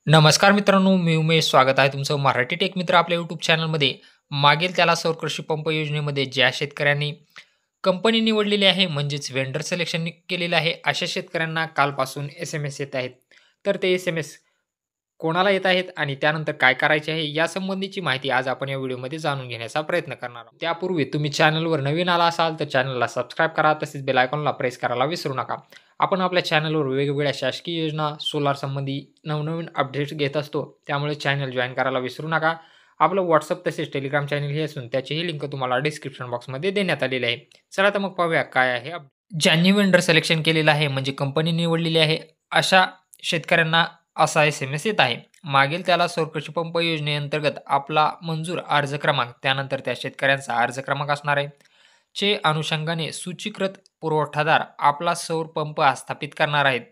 नमस्कार मित्रांनो, मी उमेश. स्वागत आहे तुमचं मराठी टेक मित्र आपल्या यूट्यूब चॅनलमध्ये. मागेल त्याला सौर कृषी पंप योजनेमध्ये ज्या शेतकऱ्यांनी कंपनी निवडलेली आहे, म्हणजेच व्हेंडर सिलेक्शन केलेलं आहे, अशा शेतकऱ्यांना कालपासून एस-एम-एस येत आहेत. तर ते एस-एम-एस कोणाला येत आहेत आणि त्यानंतर काय करायचे आहे, यासंबंधीची माहिती आज आपण या व्हिडिओमध्ये जाणून घेण्याचा प्रयत्न करणार आहोत. त्यापूर्वी तुम्ही चॅनलवर नवीन आला असाल, तर चॅनलला सबस्क्राईब करा. तसेच बेल आयकॉनला प्रेस करायला विसरू नका. आपण आपल्या चॅनलवर वेगवेगळ्या शासकीय योजना, सोलार संबंधी नवनवीन अपडेट्स घेत असतो. त्यामुळे चॅनल जॉइन करायला विसरू नका. आपलं WhatsApp तसेच Telegram चॅनल हे असून त्याचीही लिंक तुम्हाला डिस्क्रिप्शन बॉक्समध्ये देण्यात आलेली आहे. चला तर मग पाहूया काय आहे ज्यांनी वेंडर सिलेक्शन केलेलं आहे म्हणजे कंपनी निवडलेली आहे, अशा शेतकऱ्यांना असा एस-एम-एस येत आहे. मागील त्याला सौर कृषी पंप योजनेअंतर्गत आपला मंजूर अर्ज क्रमांक, त्यानंतर त्या शेतकऱ्यांचा अर्ज क्रमांक असणार आहे. चे अनुषंगाने सूचीकृत पुरवठादार आपला सौर पंप स्थापित करणार आहेत.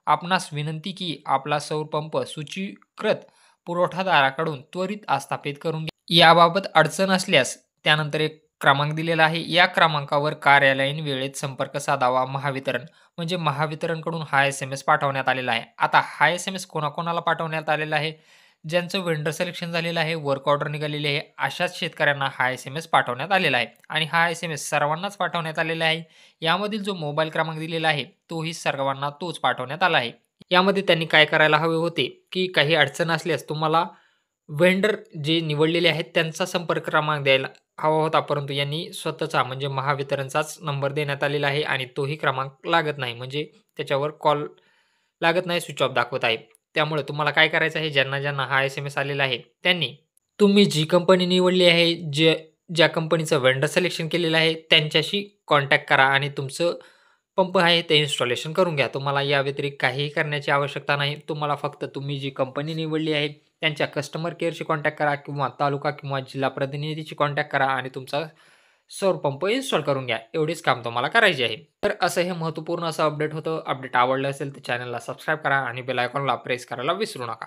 आपणास विनंती की आपला सौर पंप सूचीकृत पुरवठादाराकडून त्वरित स्थापित करून घ्या. याबाबत अडचण असल्यास त्यानंतर एक क्रमांक दिलेला आहे. या क्रमांकावर कार्यालयीन वेळेत संपर्क साधावा. महावितरण म्हणजे महावितरणकडून हा एस-एम-एस पाठवण्यात आलेला आहे. आता हा एस-एम-एस कोणाकोणाला पाठवण्यात आलेला आहे? ज्यांचं व्हेंडर सिलेक्शन झालेलं आहे, वर्क ऑर्डर निघालेली आहे, अशाच शेतकऱ्यांना हा एस-एम-एस पाठवण्यात आलेला आहे आणि हा एस-एम-एस सर्वांनाच पाठवण्यात आलेला आहे. यामधील जो मोबाईल क्रमांक दिलेला आहे, तोही सर्वांना तोच पाठवण्यात आला आहे. यामध्ये त्यांनी काय करायला हवे होते, की काही अडचण असल्यास तुम्हाला व्हेंडर जे निवडलेले आहेत त्यांचा संपर्क क्रमांक द्यायला हवा होता, परंतु यांनी स्वतःचा म्हणजे महावितरणचाच नंबर देण्यात आलेला आहे आणि तोही क्रमांक लागत नाही. म्हणजे त्याच्यावर कॉल लागत नाही, स्विच ऑफ दाखवत आहे. त्यामुळे तुम्हाला काय करायचं आहे, ज्यांना हा एस-एम-एस आलेला आहे, त्यांनी तुम्ही जी कंपनी निवडली आहे, ज्या कंपनीचं व्हेंडर सिलेक्शन केलेलं आहे, त्यांच्याशी कॉन्टॅक्ट करा आणि तुमचं पंप आहे ते इन्स्टॉलेशन करून घ्या. तुम्हाला या व्यतिरिक्त काहीही करण्याची आवश्यकता नाही. तुम्हाला फक्त तुम्ही जी कंपनी निवडली आहे, त्यांच्या कस्टमर केअरशी कॉन्टॅक्ट करा किंवा तालुका किंवा जिल्हा प्रतिनिधीशी कॉन्टॅक्ट करा आणि तुमचा सौर पंप इन्स्टॉल करून घ्या. एवढेच काम तुम्हाला करायचे आहे. तर असं हे महत्त्वपूर्ण असं अपडेट होतं. अपडेट आवडलं असेल तर चॅनलला सबस्क्राईब करा आणि बेल आयकॉनला प्रेस करायला विसरू नका.